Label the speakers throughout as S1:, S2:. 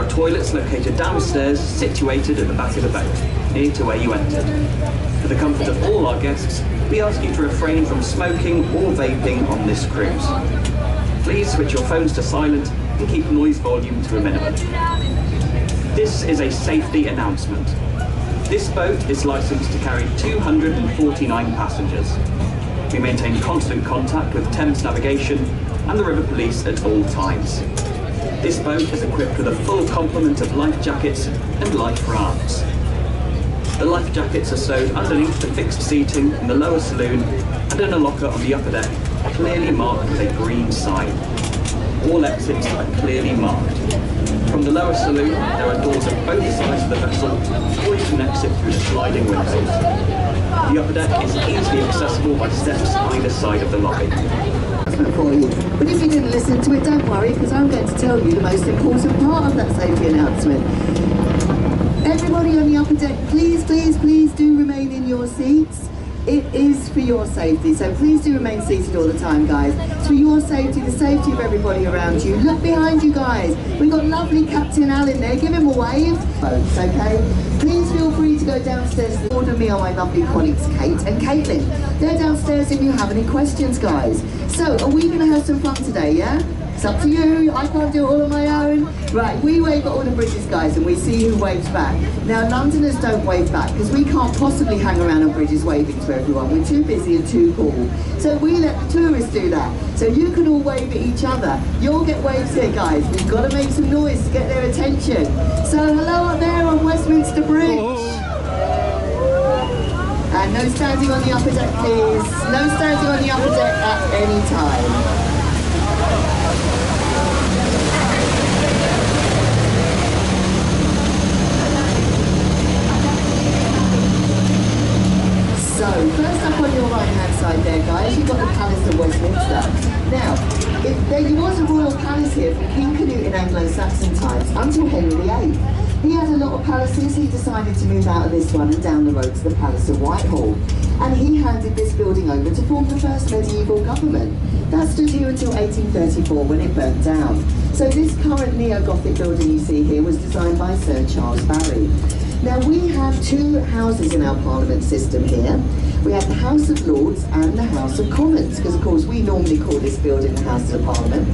S1: are toilets located downstairs, situated at the back of the boat, near to where you entered. For the comfort of all our guests, we ask you to refrain from smoking or vaping on this cruise. Please switch your phones to silent and keep noise volume to a minimum. This is a safety announcement. This boat is licensed to carry 249 passengers. We maintain constant contact with Thames Navigation and the River Police at all times. This boat is equipped with a full complement of life jackets and life rafts. The life jackets are stowed underneath the fixed seating in the lower saloon and in a locker on the upper deck, clearly marked with a green sign. All exits are clearly marked. From the lower saloon, there are doors at both sides of the vessel, or you can exit through the sliding windows. The upper deck is easily accessible by steps either side of the lobby.
S2: For you. But if you didn't listen to it, don't worry, because I'm going to tell you the most important part of that safety announcement. Everybody on the upper deck, please, please, please do remain in your seats. It is for your safety, so please do remain seated all the time, guys. It's for your safety, the safety of everybody around you. Look behind you, guys. We've got lovely Captain Al in there. Give him a wave. Folks, okay? Please feel free to go downstairs to order me or my lovely colleagues, Kate and Caitlin. They're downstairs if you have any questions, guys. So, are we going to have some fun today, yeah? It's up to you. I can't do it all on my own. Right, we wave at all the bridges, guys, and we see who waves back. Now, Londoners don't wave back, because we can't possibly hang around on bridges waving to everyone. We're too busy and too cool. So we let the tourists do that. So you can all wave at each other. You'll get waves here, guys. We've got to make some noise to get their attention. So hello up there on Westminster Bridge. And no standing on the upper deck, please. No standing on the upper deck at any time. So, first up on your right-hand side there, guys, you've got the Palace of Westminster. Now, there was a royal palace here from King Canute in Anglo-Saxon times until Henry VIII. He had a lot of palaces. He decided to move out of this one and down the road to the Palace of Whitehall. And he handed this building over to form the first medieval government. That stood here until 1834 when it burnt down. So this current neo-Gothic building you see here was designed by Sir Charles Barry. Now we have two houses in our Parliament system here. We have the House of Lords and the House of Commons, because of course we normally call this building the House of Parliament.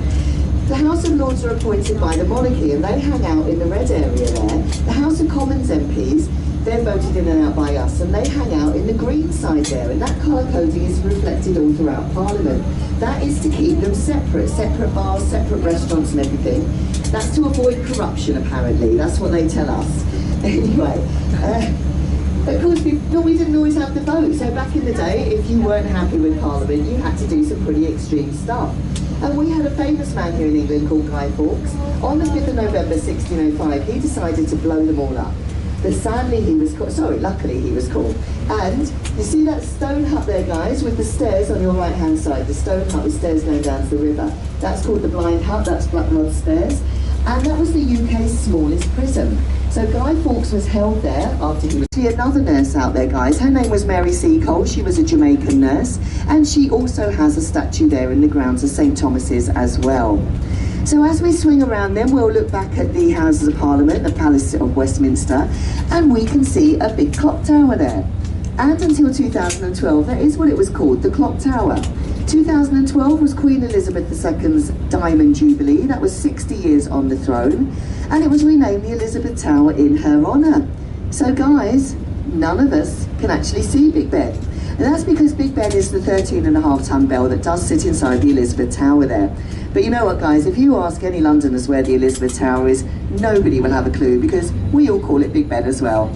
S2: The House of Lords are appointed by the monarchy and they hang out in the red area there. The House of Commons MPs, they're voted in and out by us and they hang out in the green side there, and that colour coding is reflected all throughout Parliament. That is to keep them separate bars, separate restaurants and everything. That's to avoid corruption apparently, that's what they tell us. Anyway, of course we didn't always have the vote, so back in the day if you weren't happy with Parliament you had to do some pretty extreme stuff. And we had a famous man here in England called Guy Fawkes. On the 5th of November 1605 he decided to blow them all up. But sadly he was caught, luckily he was caught. And you see that stone hut there, guys, with the stairs on your right hand side, the stone hut with stairs going down to the river. That's called the Blind Hut, that's Blackrodd Stairs. And that was the UK's smallest prison. So Guy Fawkes was held there after he was... Another nurse out there, guys, her name was Mary Seacole. She was a Jamaican nurse, and she also has a statue there in the grounds of St Thomas's as well. So as we swing around then, we'll look back at the Houses of Parliament, the Palace of Westminster, and we can see a big clock tower there. And until 2012, that is what it was called, the Clock Tower. 2012 was Queen Elizabeth II's Diamond Jubilee. That was 60 years on the throne, and it was renamed the Elizabeth Tower in her honour. So guys, none of us can actually see Big Ben. And that's because Big Ben is the 13.5-ton bell that does sit inside the Elizabeth Tower there. But you know what, guys, if you ask any Londoners where the Elizabeth Tower is, nobody will have a clue, because we all call it Big Ben as well.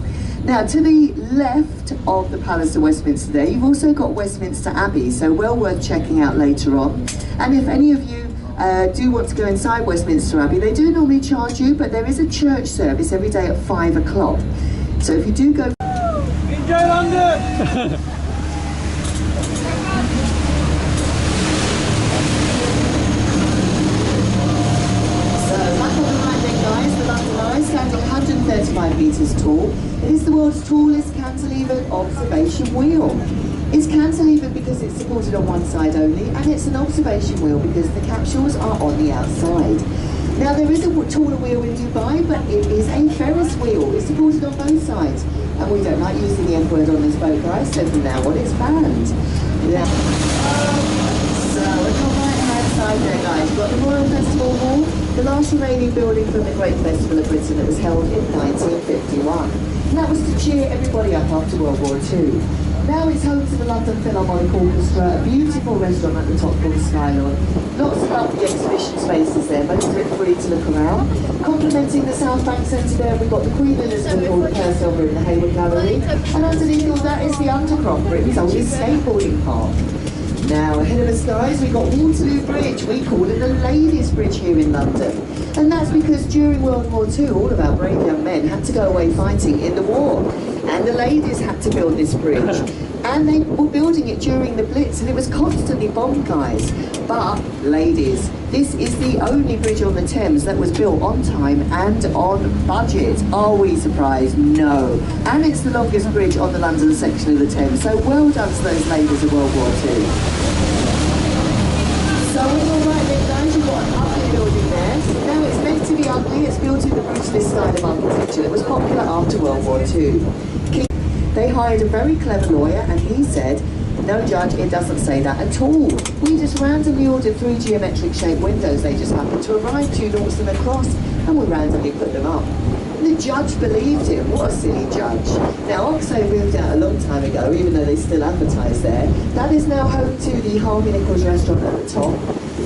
S2: Now, to the left of the Palace of Westminster there, you've also got Westminster Abbey, so well worth checking out later on. And if any of you do want to go inside Westminster Abbey, they do normally charge you, but there is a church service every day at 5 o'clock. So if you do go...
S3: Enjoy London!
S2: Standing 135 metres tall, it is the world's tallest cantilevered observation wheel. It's cantilevered because it's supported on one side only, and it's an observation wheel because the capsules are on the outside. Now there is a taller wheel in Dubai, but it is a Ferris wheel. It's supported on both sides. And we don't like using the F word on this boat, guys, so from now on it's banned. Yeah. So on your right hand side there, guys, you've got the Royal Festival Hall, the last remaining building from the Great Festival of Britain that was held in 1951. And that was to cheer everybody up after World War II. Now it's home to the London Philharmonic Orchestra, a beautiful restaurant at the top called Skylon. Lots of lovely exhibition spaces there, most of it free to look around. Complementing the South Bank Centre there, we've got the Queen Elizabeth Hall, the Purcell Room, the Hayward Gallery. And underneath all that is the Undercroft, Britain's oldest skateboarding park. Now, ahead of us, guys, we've got Waterloo Bridge. We call it the Ladies' Bridge here in London. And that's because during World War II, all of our brave young men had to go away fighting in the war. And the ladies had to build this bridge. And they were building it during the Blitz, and it was constantly bombed, guys. But, ladies, this is the only bridge on the Thames that was built on time and on budget. Are we surprised? No. And it's the longest bridge on the London section of the Thames. So well done to those ladies of World War II. So on your right there, guys, you've got an ugly building there. Now it's meant to be ugly. It's built in the brutalist style of architecture that was popular after World War II. They hired a very clever lawyer, and he said, no judge, it doesn't say that at all. We just randomly ordered 3 geometric shaped windows. They just happened to arrive 2 norths and a cross, and we randomly put them up. The judge believed him. What a silly judge. Now, Oxo moved out a long time ago, even though they still advertise there. That is now home to the Harvey Nichols restaurant at the top.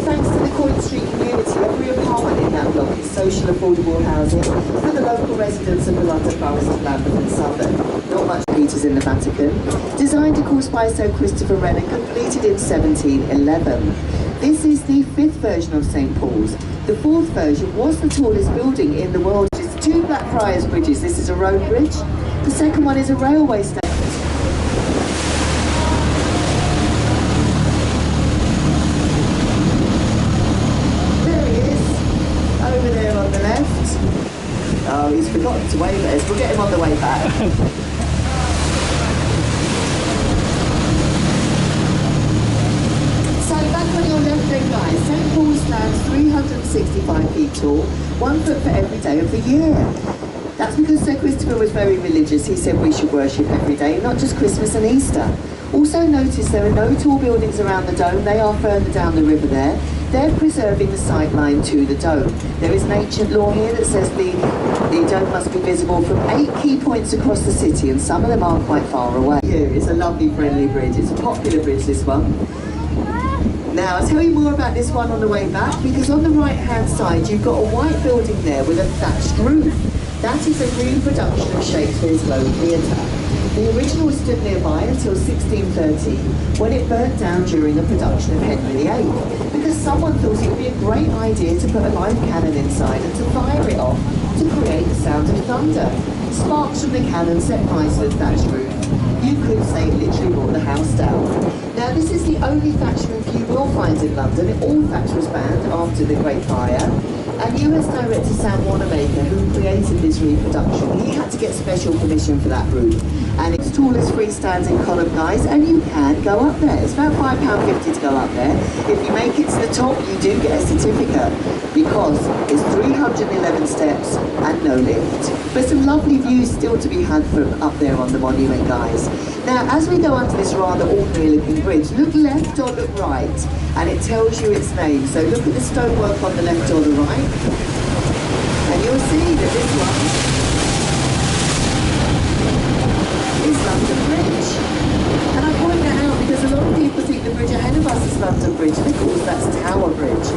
S2: Thanks to the Coin Street community, every apartment in that block is social affordable housing for the local residents of the London boroughs of Lambeth and Southend. Not much Peters in the Vatican. Designed, of course, by Sir Christopher Wren and completed in 1711. This is the 5th version of St Paul's. The 4th version was the tallest building in the world. It's 2 Blackfriars bridges. This is a road bridge. The second one is a railway station. Oh, he's forgotten to wave at us. We'll get him on the way back. So back on your left then, guys, St Paul's stands 365 feet tall, 1 foot for every day of the year. That's because Sir Christopher was very religious. He said we should worship every day, not just Christmas and Easter. Also notice there are no tall buildings around the dome. They are further down the river there. They're preserving the sight line to the dome. There is an ancient law here that says the dome must be visible from 8 key points across the city, and some of them are quite far away. It's a lovely, friendly bridge. It's a popular bridge, this one. Now, I'll tell you more about this one on the way back, because on the right-hand side, you've got a white building there with a thatched roof. That is a reproduction of Shakespeare's Globe Theatre. The original stood nearby until 1630, when it burnt down during the production of Henry VIII, because someone thought it would be a great idea to put a live cannon inside and to fire it off to create the sound of thunder. Sparks from the cannon set fire to the thatched roof. You could say it literally brought the house down. Now, this is the only thatched roof you will find in London. All thatch was banned after the Great Fire. And US director Sam Wanamaker, who created this reproduction, he had to get special permission for that roof. And it's tallest freestanding column, guys, and you can go up there. It's about £5.50 to go up there. If you make it to the top, you do get a certificate, because it's 311 steps and no lift. But some lovely views still to be had from up there on the monument, guys. Now, as we go under this rather ordinary looking bridge, look left or look right, and it tells you its name. So look at the stonework on the left or the right, and you'll see that this one is London Bridge. And I point that out because a lot of people think the bridge ahead of us is London Bridge, and of course that's Tower Bridge.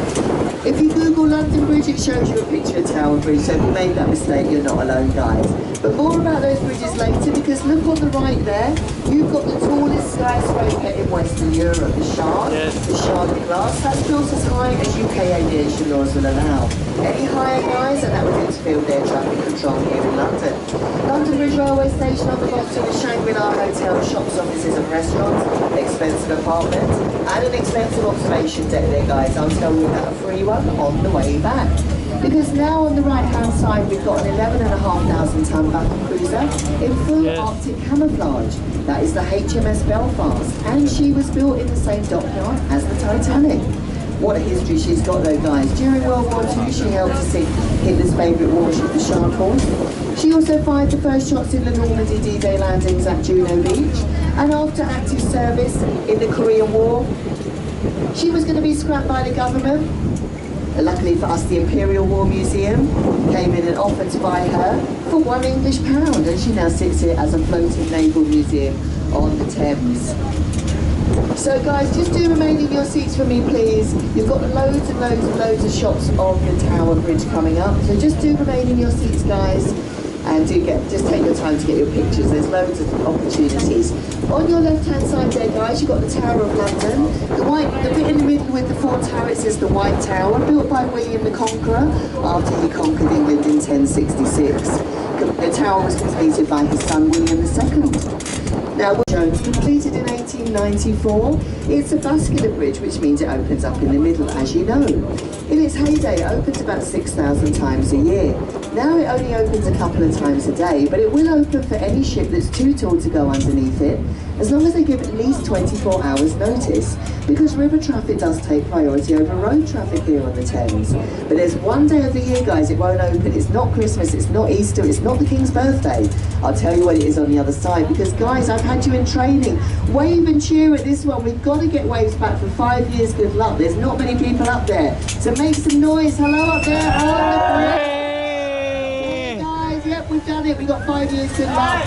S2: If you Google London Bridge, it shows you a picture of Tower Bridge, so if you made that mistake, you're not alone, guys. But more about those bridges later, because look on the right there, you've got the tallest skyscraper in Western Europe, the Shard, the Shard of Glass. That's built as high as UK aviation laws will allow. Any higher, guys, and that would interfere with air traffic control here in London. London Bridge Railway Station on the bottom, the Shangri-La Hotel, shops, offices and restaurants, expensive apartments, and an expensive observation deck there, guys. I'll tell you about a free one on the way back. Because now on the right-hand side, we've got an 11,500 ton battle cruiser in full Arctic camouflage. That is the HMS Belfast, and she was built in the same dockyard as the Titanic. What a history she's got though, guys. During World War II, she helped to sink Hitler's favourite warship, the Shark Horse. She also fired the first shots in the Normandy D-Day landings at Juno Beach. And after active service in the Korean War, she was going to be scrapped by the government. Luckily for us, the Imperial War Museum came in and offered to buy her for £1 and she now sits here as a floating naval museum on the Thames. So guys, just do remain in your seats for me, please. You've got loads and loads and loads of shots of the Tower Bridge coming up, so just do remain in your seats, guys. And just take your time to get your pictures. There's loads of opportunities. On your left-hand side there, guys, you've got the Tower of London. The bit in the middle with the 4 turrets is the White Tower, built by William the Conqueror after he conquered England in 1066. The tower was completed by his son William II. Now, Jones completed in 1894. It's a vascular bridge, which means it opens up in the middle, as you know. In its heyday, it opens about 6,000 times a year. Now it only opens a couple of times a day, but it will open for any ship that's too tall to go underneath it, as long as they give at least 24 hours notice, because river traffic does take priority over road traffic here on the Thames. But there's one day of the year, guys, it won't open. It's not Christmas, it's not Easter, it's not the King's birthday. I'll tell you what it is on the other side, because guys, I've had you in training. Wave and cheer at this one. We've got to get waves back for 5 years. Good luck. There's not many people up there, so make some noise. Hello up there. Guys, yep, we've done it. We've got 5 years. Good luck.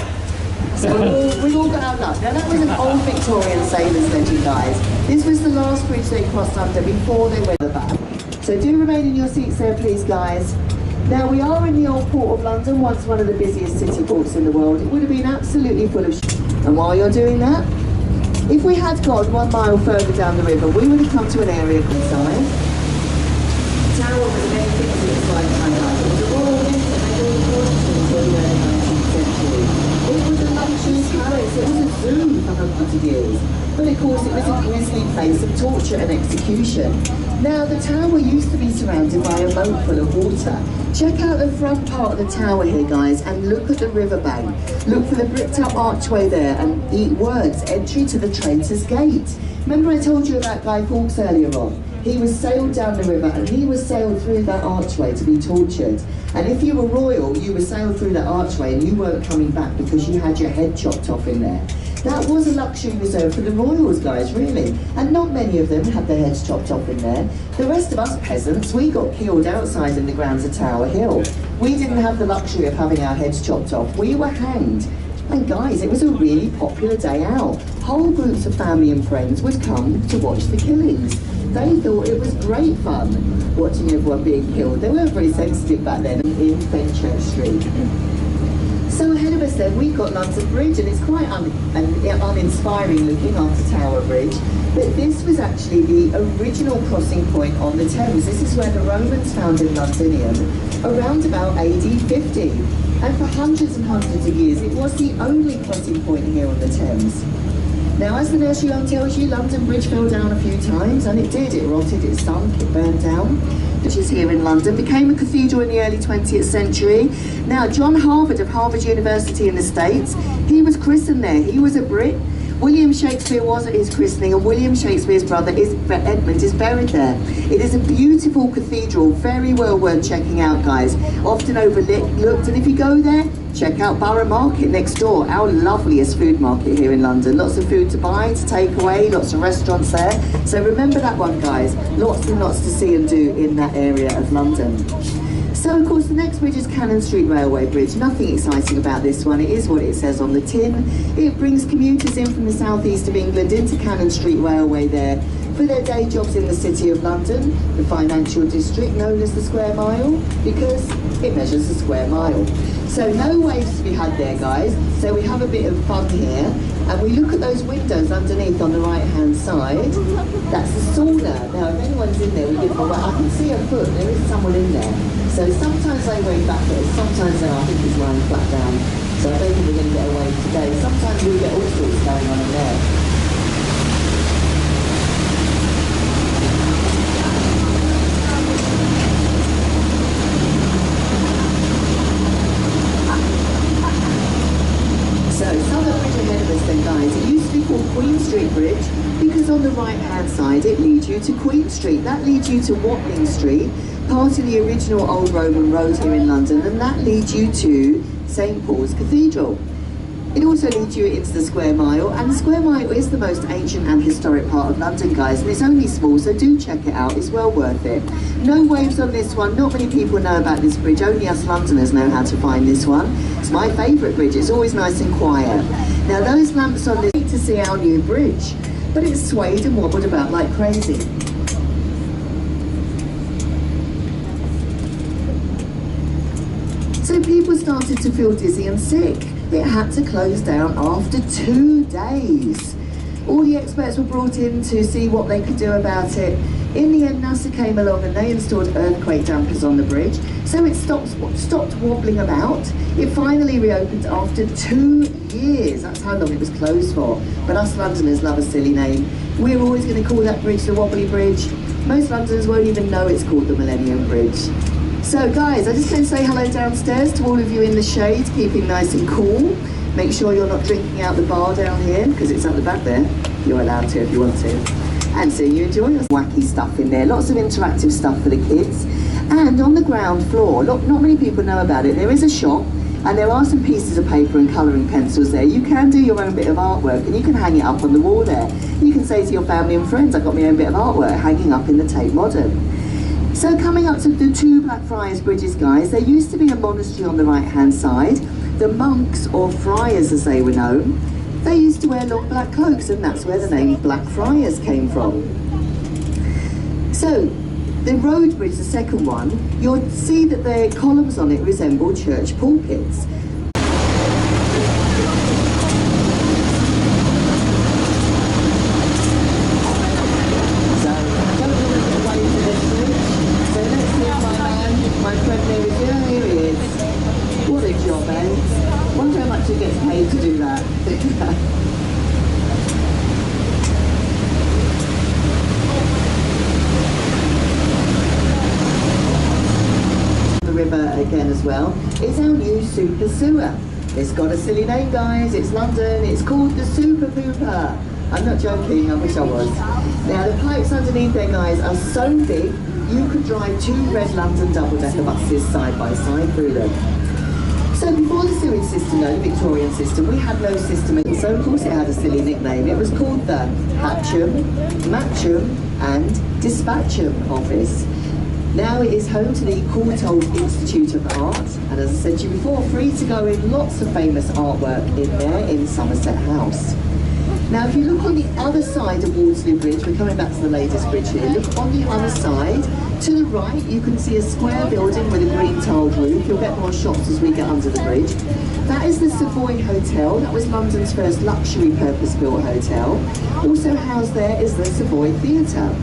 S2: So we've all got our luck. Now that was an old Victorian sailor's legend, guys. This was the last bridge they crossed under before they went back. So do remain in your seats there, please, guys. Now we are in the old Port of London, once one of the busiest city ports in the world. It would have been absolutely full of and while you're doing that, if we had gone 1 mile further down the river, we would have come to an area inside. The tower was anything as it was like highlight. It was a royal mint and they all ported until the early 19th century. It was a luxury palace, it was a zoo for hundreds of years. But of course it was a grisly place of torture and execution. Now the tower used to be surrounded by a moat full of water. Check out the front part of the tower here, guys, and look at the riverbank. Look for the bricked up archway there and the words, entry to the Traitor's Gate. Remember I told you about Guy Fawkes earlier on? He was sailed down the river and he was sailed through that archway to be tortured. And if you were royal, you were sailed through that archway and you weren't coming back because you had your head chopped off in there. That was a luxury reserved for the royals, guys, really. And not many of them had their heads chopped off in there. The rest of us peasants, we got killed outside in the grounds of Tower Hill. We didn't have the luxury of having our heads chopped off. We were hanged. And guys, it was a really popular day out. Whole groups of family and friends would come to watch the killings. They thought it was great fun watching everyone being killed. They weren't very sensitive back then in Fenchurch Street. So ahead of us then, we've got London Bridge, and it's quite uninspiring looking after Tower Bridge. But this was actually the original crossing point on the Thames. This is where the Romans founded Londinium around about AD 50. And for hundreds and hundreds of years, it was the only crossing point here on the Thames. Now, as the nursery rhyme tells you, London Bridge fell down a few times, and it did. It rotted, it sunk, it burned down. Which is here in London, became a cathedral in the early 20th century. Now, John Harvard of Harvard University in the States, he was christened there. He was a Brit. William Shakespeare was at his christening, and William Shakespeare's brother Edmund is buried there. It is a beautiful cathedral, very well worth checking out, guys. Often overlooked, and if you go there, check out Borough Market next door, our loveliest food market here in London. Lots of food to buy, to take away, lots of restaurants there. So remember that one, guys. Lots and lots to see and do in that area of London. So of course the next bridge is Cannon Street Railway Bridge. Nothing exciting about this one. It is what it says on the tin. It brings commuters in from the southeast of England into Cannon Street Railway there for their day jobs in the City of London, the financial district known as the Square Mile, because it measures the square mile. So no waves to be had there, guys. So we have a bit of fun here, and we look at those windows underneath on the right-hand side. That's the sauna. Now, if anyone's in there, we give them a wave. I can see a foot. There is someone in there. So sometimes they wave back at us. Sometimes I think he's lying flat down. So I don't think we're going to get a wave today. Sometimes we get all sorts going on in there. So, Southern Bridge ahead of us then, guys. It used to be called Queen Street Bridge because goes on the right-hand side, it leads you to Queen Street. That leads you to Watling Street, part of the original Old Roman road here in London, and that leads you to St Paul's Cathedral. It also leads you into the Square Mile, and the Square Mile is the most ancient and historic part of London, guys, and it's only small, so do check it out, it's well worth it. No waves on this one, not many people know about this bridge, only us Londoners know how to find this one. It's my favourite bridge, it's always nice and quiet. Now those lamps on this, to see our new bridge, but it's swayed and wobbled about like crazy. So people started to feel dizzy and sick. It had to close down after 2 days. All the experts were brought in to see what they could do about it. In the end, NASA came along and they installed earthquake dampers on the bridge, so it stopped wobbling about. It finally reopened after 2 years. That's how long it was closed for. But us Londoners love a silly name. We're always going to call that bridge the Wobbly Bridge. Most Londoners won't even know it's called the Millennium Bridge. So guys, I just want to say hello downstairs to all of you in the shade, keeping nice and cool. Make sure you're not drinking out the bar down here, because it's at the back there. You're allowed to if you want to. And so you enjoy your wacky stuff in there, lots of interactive stuff for the kids. And on the ground floor, not many people know about it, there is a shop, and there are some pieces of paper and colouring pencils there. You can do your own bit of artwork, and you can hang it up on the wall there. You can say to your family and friends, I've got my own bit of artwork hanging up in the Tate Modern. So coming up to the two Blackfriars Bridges, guys, there used to be a monastery on the right-hand side. The monks, or friars as they were known, they used to wear long black cloaks, and that's where the name Blackfriars came from. So, the road bridge, the second one, you'll see that the columns on it resemble church pulpits. Again as well, it's our new super sewer. It's got a silly name, guys, it's London, it's called the Super Pooper. I'm not joking, I wish I was. Now the pipes underneath there, guys, are so big you could drive 2 red London double-decker buses side by side through them. So before the sewage system, the Victorian system, we had no system, and so of course it had a silly nickname. It was called the Hatcham, Matcham and Dispatcham office. Now it is home to the Courtauld Institute of Art, and as I said to you before, free to go in, lots of famous artwork in there in Somerset House. Now if you look on the other side of Waterloo Bridge, we're coming back to the latest bridge here, look on the other side, to the right you can see a square building with a green tiled roof. You'll get more shots as we get under the bridge. That is the Savoy Hotel, that was London's first luxury purpose-built hotel. Also housed there is the Savoy Theatre.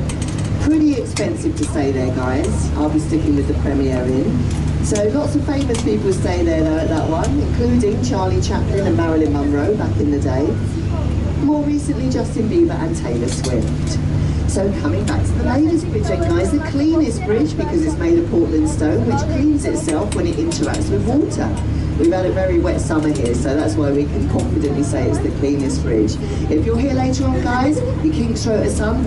S2: Pretty expensive to stay there, guys. I'll be sticking with the Premier Inn. So lots of famous people stay there though at that one, including Charlie Chaplin and Marilyn Monroe back in the day. More recently, Justin Bieber and Taylor Swift. So coming back to the latest bridge then, guys, the cleanest bridge because it's made of Portland stone, which cleans itself when it interacts with water. We've had a very wet summer here, so that's why we can confidently say it's the cleanest bridge. If you're here later on, guys, the Kinks wrote a song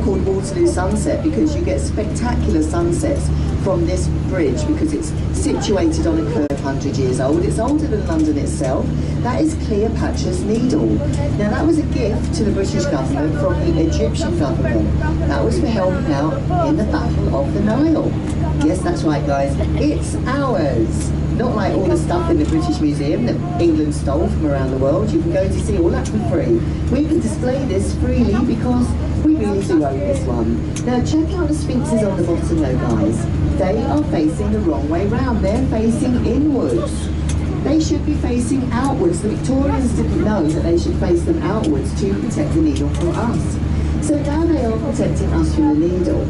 S2: called Waterloo Sunset because you get spectacular sunsets from this bridge because it's situated on a curve 100 years old. It's older than London itself. That is Cleopatra's Needle. Now that was a gift to the British government from the Egyptian government. That was for helping out in the Battle of the Nile. Yes, that's right, guys. It's ours. Not like all the stuff in the British Museum that England stole from around the world. You can go to see all that for free. We can display this freely because we really do own this one. Now check out the sphinxes on the bottom though, guys. They are facing the wrong way round. They're facing inwards. They should be facing outwards. The Victorians didn't know that they should face them outwards to protect the needle from us. So now they are protecting us from the needle.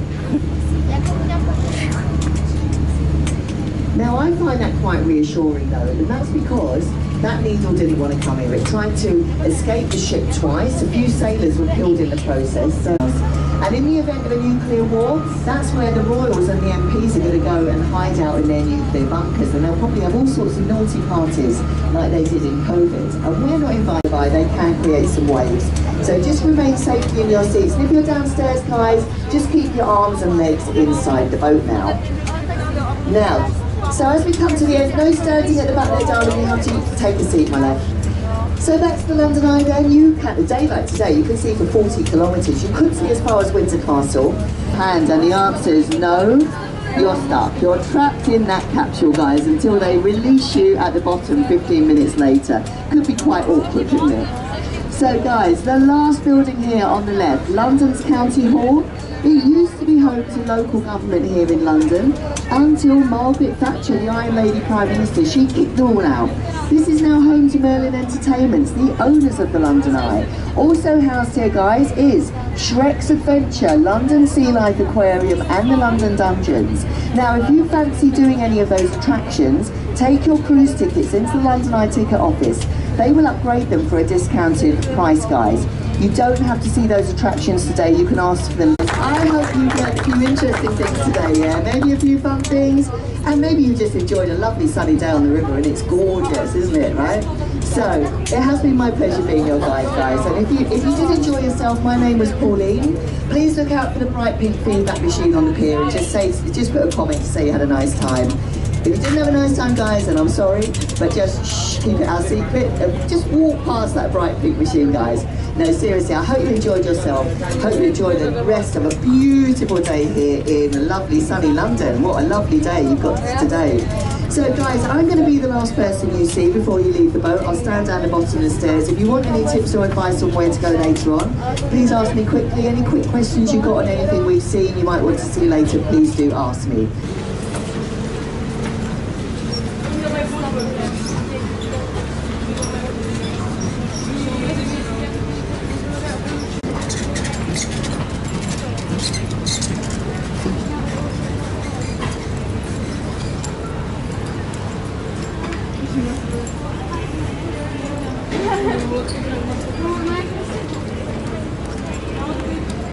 S2: Now I find that quite reassuring though, and that's because that needle didn't want to come here. It tried to escape the ship twice. A few sailors were killed in the process. So And in the event of a nuclear war, that's where the royals and the MPs are going to go and hide out in their nuclear bunkers, and they'll probably have all sorts of naughty parties like they did in COVID. And we're not invited by, they can create some waves. So just remain safely in your seats. And if you're downstairs, guys, just keep your arms and legs inside the boat now. Now, so as we come to the end, no standing at the back there, darling, you have to take a seat, my love. So that's the London Eye then. You can, a day like today, you can see for 40 kilometres. You could see as far as Windsor Castle. And the answer is no, you're stuck. You're trapped in that capsule, guys, until they release you at the bottom 15 minutes later. Could be quite awkward, couldn't it? So guys, the last building here on the left, London's County Hall. It used to be home to local government here in London until Margaret Thatcher, the Iron Lady Prime Minister, she kicked it all out. This is now home to Merlin Entertainments, the owners of the London Eye. Also housed here, guys, is Shrek's Adventure, London Sea Life Aquarium and the London Dungeons. Now, if you fancy doing any of those attractions, take your cruise tickets into the London Eye ticket office. They will upgrade them for a discounted price, guys. You don't have to see those attractions today, you can ask for them. I hope you get a few interesting things today, yeah? Maybe a few fun things, and maybe you just enjoyed a lovely sunny day on the river, and it's gorgeous, isn't it, right? So, it has been my pleasure being your guide, guys, and if you did enjoy yourself, my name was Pauline. Please look out for the bright pink feedback machine on the pier, and just put a comment to say you had a nice time. If you didn't have a nice time, guys, then I'm sorry, but just keep it our secret. Just walk past that bright pink machine, guys. No, seriously, I hope you enjoyed yourself. Hope you enjoyed the rest of a beautiful day here in lovely sunny London. What a lovely day you've got today. So guys, I'm going to be the last person you see before you leave the boat. I'll stand down the bottom of the stairs. If you want any tips or advice on where to go later on, please ask me quickly. Any quick questions you've got on anything we've seen you might want to see later, please do ask me.
S4: Oh my God.